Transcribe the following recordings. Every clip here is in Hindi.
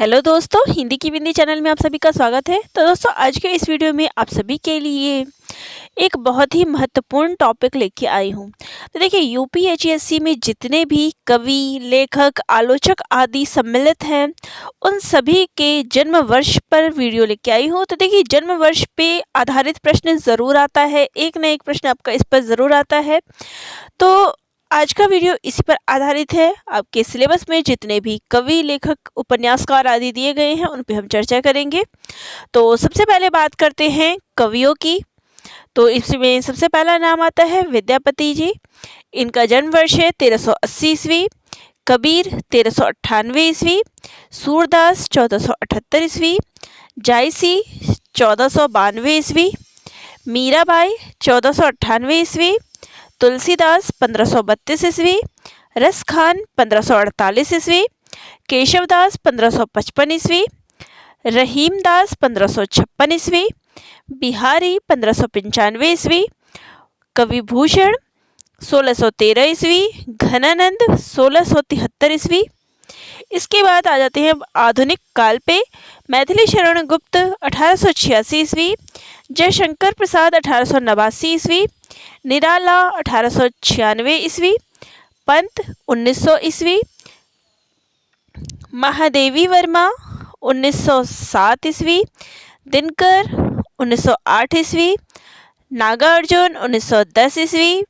हेलो दोस्तों, हिंदी की बिंदी चैनल में आप सभी का स्वागत है। तो दोस्तों, आज के इस वीडियो में आप सभी के लिए एक बहुत ही महत्वपूर्ण टॉपिक लेके आई हूँ। तो देखिए, यूपीएससी में जितने भी कवि, लेखक, आलोचक आदि सम्मिलित हैं, उन सभी के जन्म वर्ष पर वीडियो लेके आई हूँ। तो देखिए, जन्म वर्ष पे आधारित प्रश्न ज़रूर आता है, एक न एक प्रश्न आपका इस पर ज़रूर आता है। तो आज का वीडियो इसी पर आधारित है। आपके सिलेबस में जितने भी कवि, लेखक, उपन्यासकार आदि दिए गए हैं, उन पे हम चर्चा करेंगे। तो सबसे पहले बात करते हैं कवियों की। तो इसमें सबसे पहला नाम आता है विद्यापति जी। इनका जन्म वर्ष है 1380 ईस्वी। कबीर 1398 ईस्वी। सूरदास 1478 ईस्वी। जायसी 1492 ईस्वी। मीराबाई 1498 ईस्वी। तुलसीदास 1532 ईस्वी। रसखान 1548 ईस्वी। केशवदास 1555 ईस्वी। रहीमदास 1556 ईस्वी। बिहारी 1595 ईस्वी। कविभूषण 1613 ईस्वी। घनानंद 1673 ईस्वी। इसके बाद आ जाते हैं आधुनिक काल पे। मैथिली शरण गुप्त 1886 ईस्वी। जयशंकर प्रसाद 1889 ईस्वी। निराला 1896 ईस्वी। पंत 1900 ईस्वी। महादेवी वर्मा 1907 ईस्वी। दिनकर 1908 ईस्वी। नागार्जुन 1910 ईस्वी।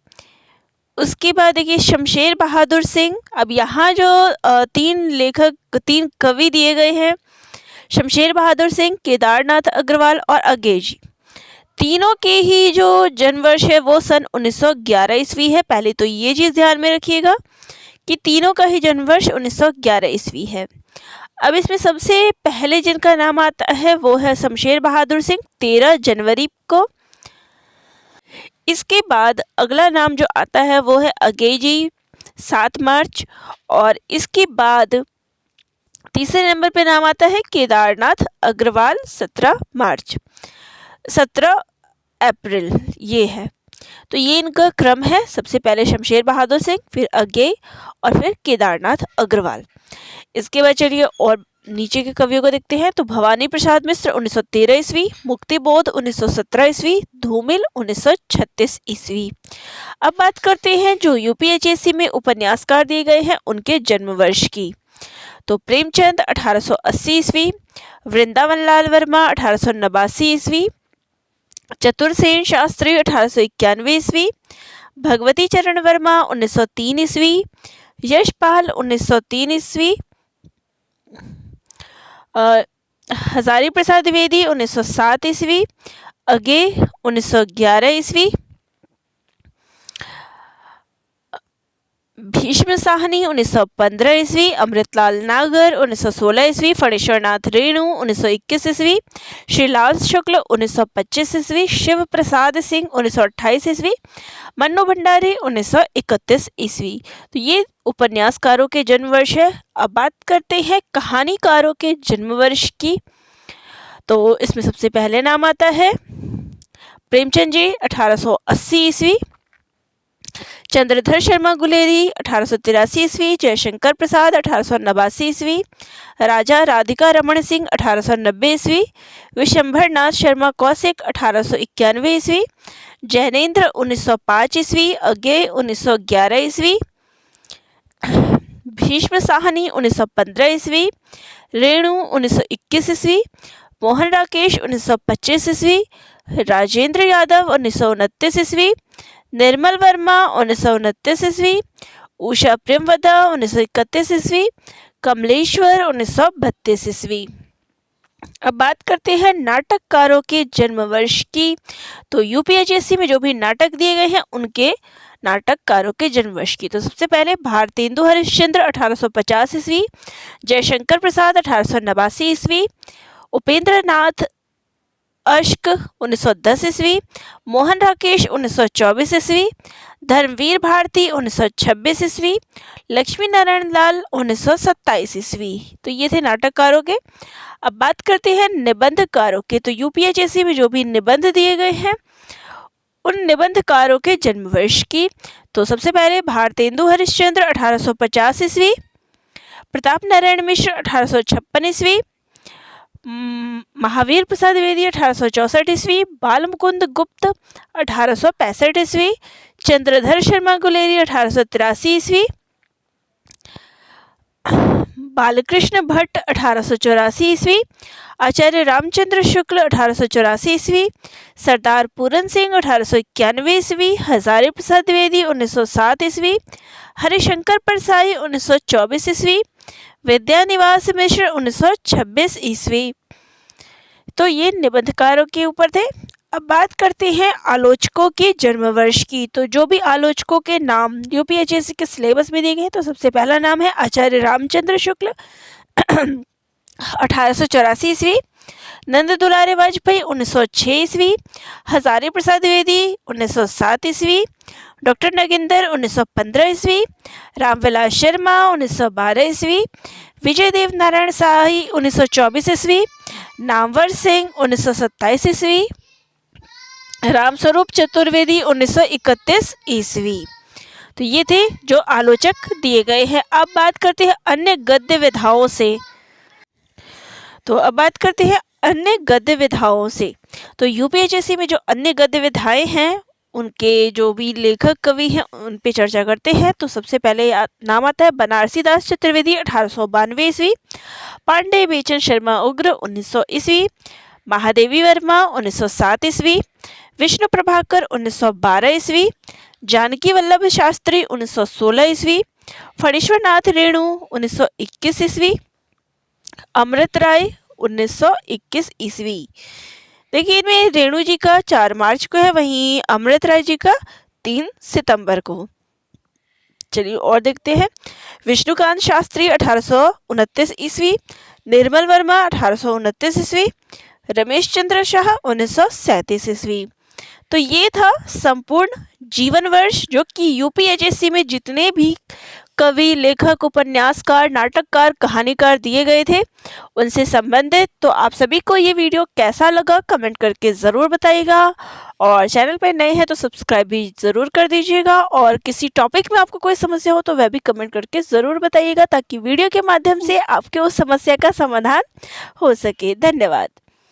उसके बाद देखिए शमशेर बहादुर सिंह। अब यहाँ जो तीन कवि दिए गए हैं, शमशेर बहादुर सिंह, केदारनाथ अग्रवाल और अगेजी, तीनों के ही जो जन्म वर्ष है वो सन 1911 ईस्वी है। पहले तो ये चीज़ ध्यान में रखिएगा कि तीनों का ही जन्म वर्ष 1911 ईस्वी है। अब इसमें सबसे पहले जिनका नाम आता है वो है शमशेर बहादुर सिंह, 13 जनवरी को। इसके बाद अगला नाम जो आता है वो है अगेजी, 7 मार्च। और इसके बाद तीसरे नंबर पे नाम आता है केदारनाथ अग्रवाल, 17 मार्च, 17 अप्रैल ये है। तो ये इनका क्रम है। सबसे पहले शमशेर बहादुर सिंह, फिर अगेय और फिर केदारनाथ अग्रवाल। इसके बाद चलिए और नीचे के कवियों को देखते हैं। तो भवानी प्रसाद मिश्र 1913 ईस्वी। मुक्तिबोध 1917 ईस्वी। धूमिल 1936 ईस्वी। अब बात करते हैं जो यूपीएससी में उपन्यासकार दिए गए हैं उनके जन्म वर्ष की। तो प्रेमचंद 1880 ईस्वी। वृंदावन लाल वर्मा 1889 ईस्वी। चतुरसेन शास्त्री 1891 ईस्वी। भगवती चरण वर्मा 1903 ईस्वी। यशपाल 1903 ईस्वी। हजारी प्रसाद द्विवेदी 1907 ईस्वी। अगेय 1911 ईस्वी। भीष्म साहनी 1915 ईस्वी। अमृतलाल नागर 1916 ईस्वी। फणेश्वरनाथ रेणु 1921 ईस्वी। श्रीलाल शुक्ल 1925 ईस्वी। शिव प्रसाद सिंह 1928 ईस्वी। मन्नू भंडारी 1931 ईस्वी। तो ये उपन्यासकारों के जन्म वर्ष है। अब बात करते हैं कहानीकारों के जन्म वर्ष की। तो इसमें सबसे पहले नाम आता है प्रेमचंद जी 1880 ईस्वी। चंद्रधर शर्मा गुलेरी 1883 ईस्वी। जयशंकर प्रसाद 1889 ईस्वी। राजा राधिका रमण सिंह 1890 ईस्वी। विशंभर नाथ शर्मा कौशिक 1891 ईस्वी। जैनेन्द्र 1905 ईस्वी। अगेय 1911 ईस्वी। भीष्म साहनी 1915 ईस्वी। रेणु 1921 ईस्वी। मोहन राकेश 1925 ईस्वी। राजेंद्र यादव 1929 ईस्वी। निर्मल वर्मा 1929 ईस्वी। उषा प्रेमवदा 1931 ईस्वी। कमलेश्वर 1932 ईस्वी। अब बात करते हैं नाटककारों के जन्म वर्ष की। तो यूपीएससी में जो भी नाटक दिए गए हैं उनके नाटककारों के जन्म वर्ष की। तो सबसे पहले भारतेंदु हरिश्चंद्र 1850 ईस्वी। जयशंकर प्रसाद 1889 ईस्वी। उपेंद्र नाथ अश्क 1910 ईस्वी। मोहन राकेश 1924 ईस्वी। धर्मवीर भारती 1926 ईस्वी। लक्ष्मी नारायण लाल 1927 ईस्वी। तो ये थे नाटककारों के। अब बात करते हैं निबंधकारों के। तो यूपीएससी में जो भी निबंध दिए गए हैं उन निबंधकारों के जन्म वर्ष की। तो सबसे पहले भारतेंदु हरिश्चंद्र 1850 ईस्वी। प्रताप नारायण मिश्र 1856 ईस्वी, महावीर प्रसाद द्विवेदी 1864 ईस्वी, बाल मुकुंद गुप्त 1865 ईस्वी, चंद्रधर शर्मा गुलेरी 1883 ईस्वी, बालकृष्ण भट्ट 1884 ईस्वी, आचार्य रामचंद्र शुक्ल 1884 ईस्वी, सरदार पूरन सिंह 1891 ईस्वी, हजारी प्रसाद द्विवेदी 1907 ईस्वी, हरिशंकर परसाई 1924 ईस्वी, विद्यानिवास मिश्र 1926 ईस्वी। तो ये निबंधकारों के ऊपर थे। अब बात करते हैं आलोचकों के जन्म वर्ष की। तो जो भी आलोचकों के नाम यूपीएचएससी के सिलेबस में दिए गए हैं, तो सबसे पहला नाम है आचार्य रामचंद्र शुक्ल 1884 ईस्वी, नंद दुलारे वाजपेयी 1906 ईस्वी, हजारी प्रसाद द्विवेदी 1907 ईस्वी, डॉक्टर नगेंद्र 1915 ईस्वी, रामविलास शर्मा 1912 ईस्वी, विजय देव नारायण शाही 1924 ईस्वी, नामवर सिंह 1927 ईस्वी, रामस्वरूप चतुर्वेदी 1931 ईस्वी। तो ये थे जो आलोचक दिए गए हैं। अब बात करते हैं अन्य गद्य विधाओं से। अन्य गद्य विधाओं से तो यूपीएचएससी में जो अन्य गद्य विधाएं हैं, उनके जो भी लेखक कवि हैं उन पे चर्चा करते हैं। तो सबसे पहले नाम आता है बनारसी दास चतुर्वेदी 1892 ईस्वी, पांडे बेचन शर्मा उग्र 1900 ईस्वी, महादेवी वर्मा 1907 ईस्वी, विष्णु प्रभाकर 1912 ईस्वी, जानकी वल्लभ शास्त्री 1916 ईस्वी, फणीश्वर नाथ रेणु 1921 ईस्वी, अमृत राय 1921 ईस्वी। देखिए, इनमें रेणु जी का 4 मार्च को है, वहीं अमृत राय जी का 3 सितंबर को। चलिए और देखते हैं। विष्णुकांत शास्त्री 1829 ईस्वी, निर्मल वर्मा 1829 ईस्वी, रमेश चंद्र शाह 1937 ईस्वी। तो ये था संपूर्ण जीवन वर्ष जो कि यूपीएचएससी में जितने भी कवि, लेखक, उपन्यासकार, नाटककार, कहानीकार दिए गए थे उनसे संबंधित। तो आप सभी को ये वीडियो कैसा लगा कमेंट करके ज़रूर बताइएगा, और चैनल पर नए हैं तो सब्सक्राइब भी ज़रूर कर दीजिएगा, और किसी टॉपिक में आपको कोई समस्या हो तो वह भी कमेंट करके ज़रूर बताइएगा, ताकि वीडियो के माध्यम से आपके उस समस्या का समाधान हो सके। धन्यवाद।